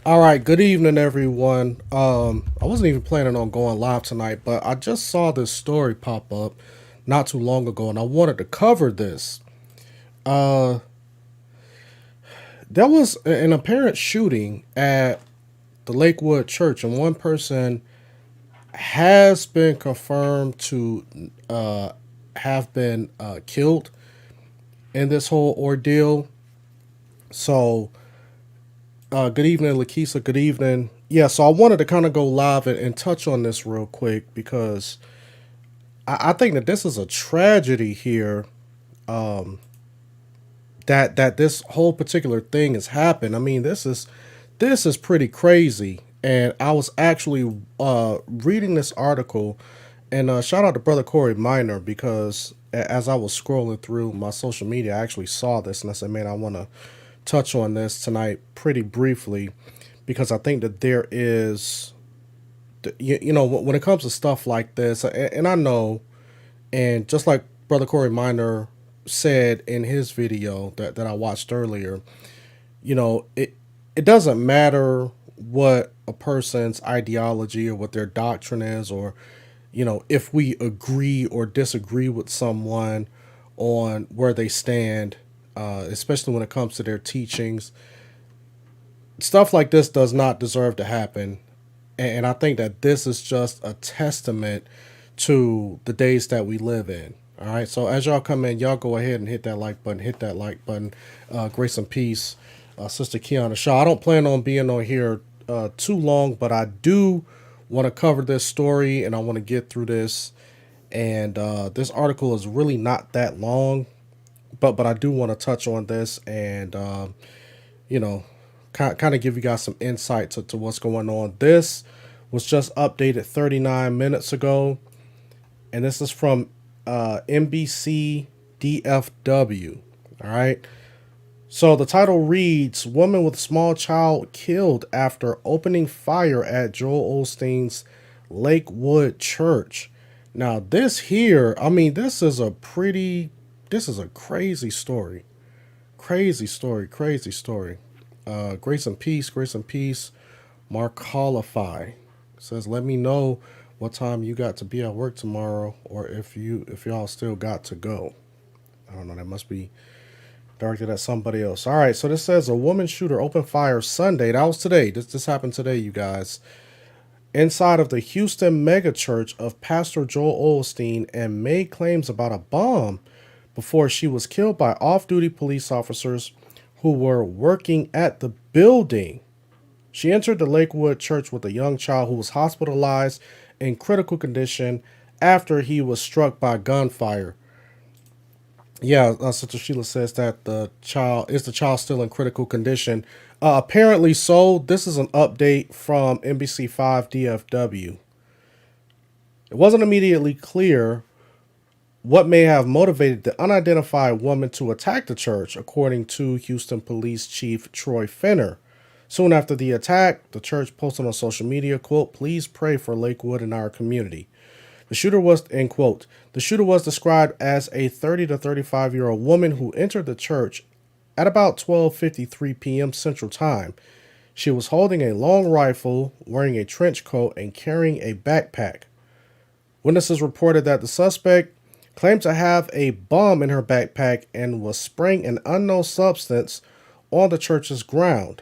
All right, good evening, everyone. I wasn't even planning on going live tonight, but I just saw this story pop up not too long ago, and I wanted to cover this. Uh, there was an apparent shooting at the Lakewood Church, and one person has been confirmed to have been killed in this whole ordeal. So, good evening, Lakeisha. Good evening. Yeah, so I wanted to kind of go live and touch on this real quick because I think that this is a tragedy here. That this whole particular thing has happened. I mean, this is pretty crazy. And I was actually reading this article, and shout out to Brother Corey Minor because as I was scrolling through my social media, I actually saw this, and I said, man, I want to touch on this tonight pretty briefly because I think that there is, when it comes to stuff like this, and I know, and just like Brother Corey Minor said in his video that I watched earlier, it doesn't matter what a person's ideology or what their doctrine is, or if we agree or disagree with someone on where they stand, especially when it comes to their teachings. Stuff like this does not deserve to happen. And I think that this is just a testament to the days that we live in. All right. So as y'all come in, y'all go ahead and hit that like button, grace and peace. Sister Kiana Shaw. I don't plan on being on here too long, but I do want to cover this story and I want to get through this. And this article is really not that long, but I do want to touch on this and, you know, kind of give you guys some insight to what's going on. This was just updated 39 minutes ago, and this is from NBC DFW. All right. So the title reads, Woman with Small Child Killed After Opening Fire at Joel Osteen's Lakewood Church. Now this here, I mean, this is a crazy story. Crazy story. Grace and peace. Mark Hollify says, let me know what time you got to be at work tomorrow, or if y'all still got to go. I don't know, that must be directed at somebody else. All right, so this says a woman shooter opened fire Sunday. That was today. This happened today, you guys. Inside of the Houston megachurch of Pastor Joel Osteen, and made claims about a bomb before she was killed by off-duty police officers who were working at the building. She entered the Lakewood church with a young child who was hospitalized in critical condition after he was struck by gunfire. Yeah, Sister Sheila says that the child still in critical condition? Apparently so. This is an update from NBC5 DFW. It wasn't immediately clear what may have motivated the unidentified woman to attack the church, according to Houston Police Chief Troy Fenner. Soon after the attack, the church posted on social media, quote, please pray for Lakewood and our community. The shooter was, end quote, the shooter was described as a 30 to 35-year-old woman who entered the church at about 12:53 p.m. Central Time. She was holding a long rifle, wearing a trench coat, and carrying a backpack. Witnesses reported that the suspect claimed to have a bomb in her backpack and was spraying an unknown substance on the church's ground.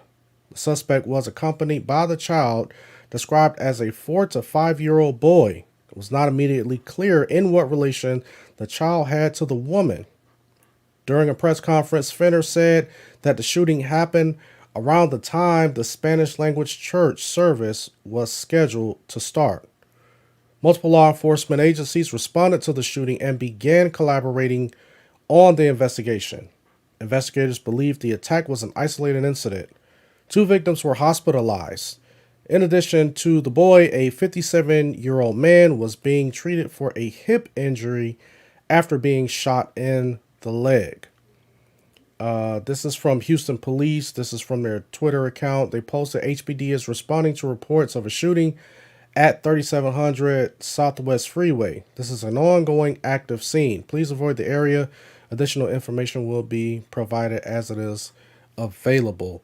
The suspect was accompanied by the child, described as a 4 to 5-year-old boy. It was not immediately clear in what relation the child had to the woman. During a press conference, Fenner said that the shooting happened around the time the Spanish language church service was scheduled to start. Multiple law enforcement agencies responded to the shooting and began collaborating on the investigation. Investigators believe the attack was an isolated incident. 2 victims were hospitalized. In addition to the boy, a 57-year-old man was being treated for a hip injury after being shot in the leg. This is from Houston Police. This is from their Twitter account. They posted HPD is responding to reports of a shooting at 3700 Southwest Freeway. This is an ongoing active scene. Please avoid the area. Additional information will be provided as it is available.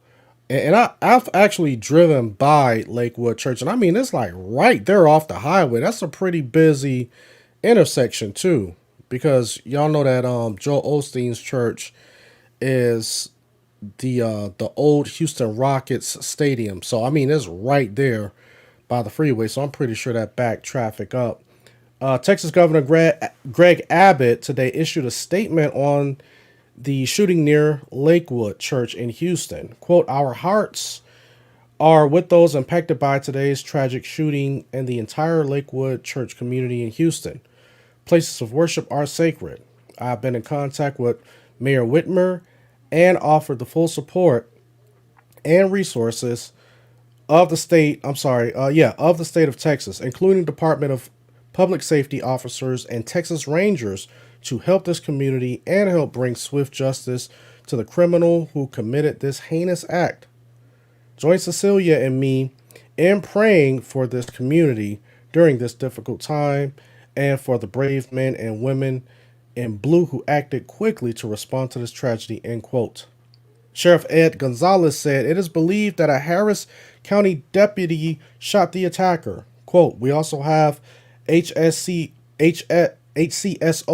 And I've actually driven by Lakewood Church, and I mean, it's like right there off the highway. That's a pretty busy intersection too, because y'all know that Joel Osteen's church is the old Houston Rockets stadium. So I mean, it's right there by the freeway. So I'm pretty sure that backed traffic up. Texas Governor Greg Abbott today issued a statement on the shooting near Lakewood Church in Houston. Quote, "Our hearts are with those impacted by today's tragic shooting and the entire Lakewood Church community in Houston. Places of worship are sacred. I've been in contact with Mayor Whitmer and offered the full support and resources of the state, of the state of Texas, including Department of Public Safety officers and Texas Rangers to help this community and help bring swift justice to the criminal who committed this heinous act. Join Cecilia and me in praying for this community during this difficult time and for the brave men and women in blue who acted quickly to respond to this tragedy," end quote. Sheriff Ed Gonzalez said it is believed that a Harris County deputy shot the attacker. Quote, "We also have HCSO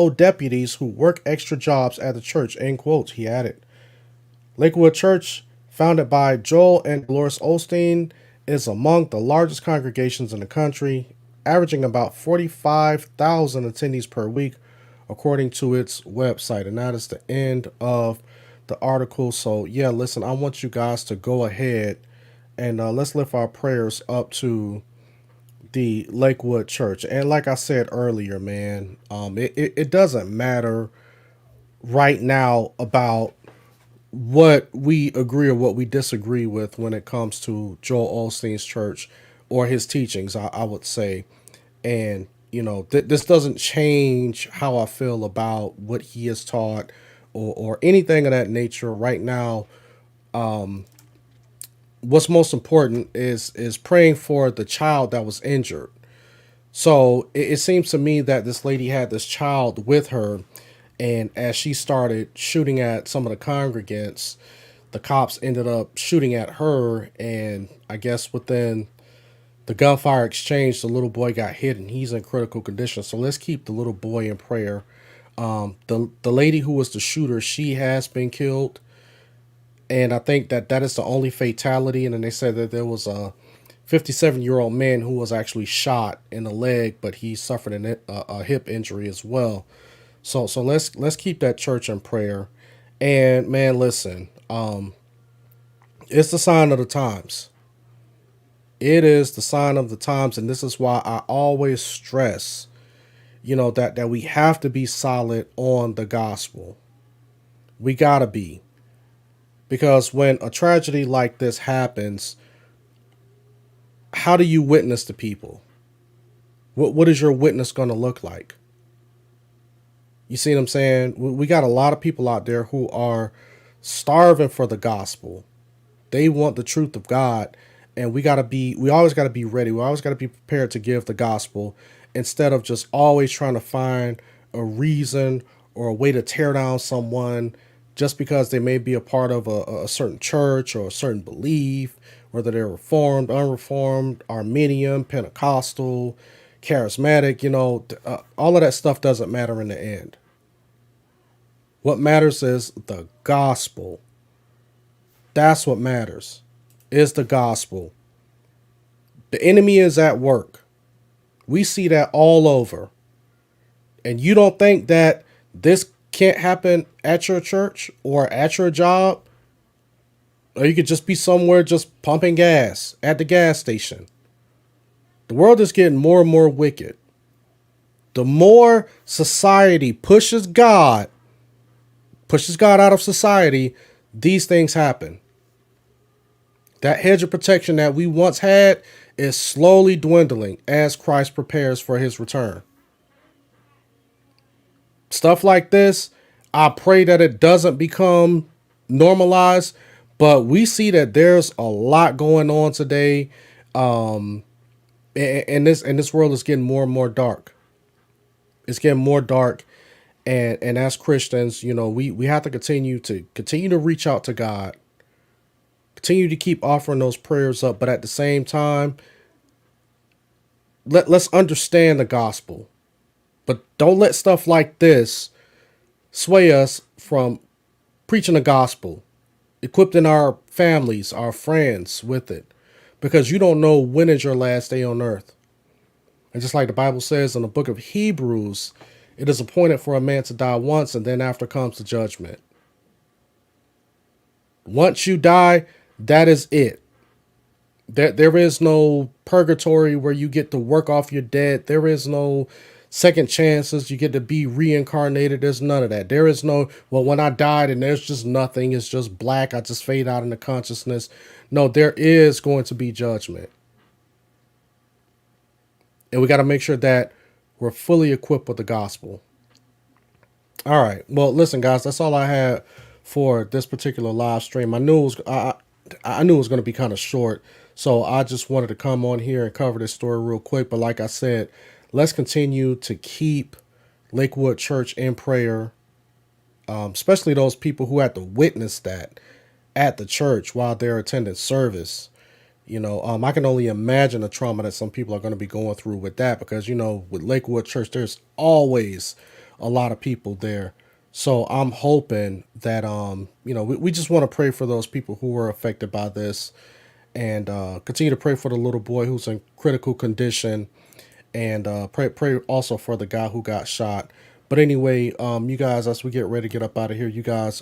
deputies who work extra jobs at the church," end quote, he added. Lakewood Church, founded by Joel and Dolores Osteen, is among the largest congregations in the country, averaging about 45,000 attendees per week, according to its website. And that is the end of the article. So yeah, listen, I want you guys to go ahead and let's lift our prayers up to the Lakewood Church. And like I said earlier, man, it doesn't matter right now about what we agree or what we disagree with when it comes to Joel Osteen's church or his teachings, I would say. And, you know, this doesn't change how I feel about what he has taught or anything of that nature right now. What's most important is praying for the child that was injured. So it seems to me that this lady had this child with her, and as she started shooting at some of the congregants, the cops ended up shooting at her, and I guess within the gunfire exchange, the little boy got hit, and he's in critical condition. So let's keep the little boy in prayer. The lady who was the shooter, she has been killed, and I think that is the only fatality. And then they said that there was a 57-year-old man who was actually shot in the leg, but he suffered a hip injury as well. So let's keep that church in prayer. And man, listen, it's the sign of the times. It is the sign of the times, and this is why I always stress, you know, that we have to be solid on the gospel. We gotta be. Because when a tragedy like this happens, how do you witness to people? What is your witness going to look like? You see what I'm saying? We got a lot of people out there who are starving for the gospel. They want the truth of God, and we always got to be ready. We always got to be prepared to give the gospel instead of just always trying to find a reason or a way to tear down someone just because they may be a part of a certain church or a certain belief, whether they're Reformed, Unreformed, Arminian, Pentecostal, Charismatic, you know, all of that stuff doesn't matter in the end. What matters is the gospel. That's what matters, is the gospel. The enemy is at work. We see that all over. And you don't think that this can't happen at your church or at your job? Or you could just be somewhere just pumping gas at the gas station. The world is getting more and more wicked. The more society pushes God pushes God out of society, these things happen. That hedge of protection that we once had is slowly dwindling as Christ prepares for his return. Stuff like this, I pray that it doesn't become normalized, but we see that there's a lot going on today. And this world is getting more and more dark. It's getting more dark. And as Christians, we have to continue to reach out to God, continue to keep offering those prayers up, but at the same time, let's understand the gospel. But don't let stuff like this sway us from preaching the gospel, equipping our families, our friends with it, because you don't know when is your last day on earth. And just like the Bible says in the book of Hebrews, it is appointed for a man to die once, and then after comes the judgment. Once you die, that is it. There is no purgatory where you get to work off your debt. There is no second chances. You get to be reincarnated. There's none of that. There is no, well, when I died and there's just nothing, it's just black, I just fade out into consciousness. No, there is going to be judgment. And we got to make sure that we're fully equipped with the gospel. All right. Well, listen, guys, that's all I had for this particular live stream. I knew it was I knew it was going to be kind of short, so I just wanted to come on here and cover this story real quick. But like I said, let's continue to keep Lakewood Church in prayer, especially those people who had to witness that at the church while they're attending service. I can only imagine the trauma that some people are going to be going through with that, because, with Lakewood Church, there's always a lot of people there. So I'm hoping that, we just want to pray for those people who were affected by this, and continue to pray for the little boy who's in critical condition, and pray also for the guy who got shot. But anyway, you guys, as we get ready to get up out of here, you guys,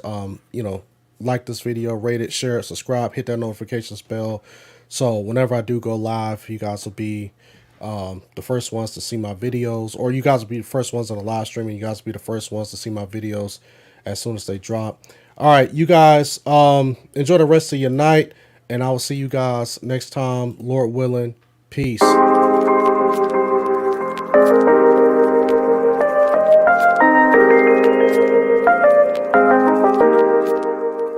like this video, rate it, share it, subscribe, hit that notification bell. So whenever I do go live, you guys will be the first ones to see my videos, or you guys will be the first ones on the live stream, and you guys will be the first ones to see my videos as soon as they drop. All right, you guys, enjoy the rest of your night, and I will see you guys next time, Lord willing. Peace.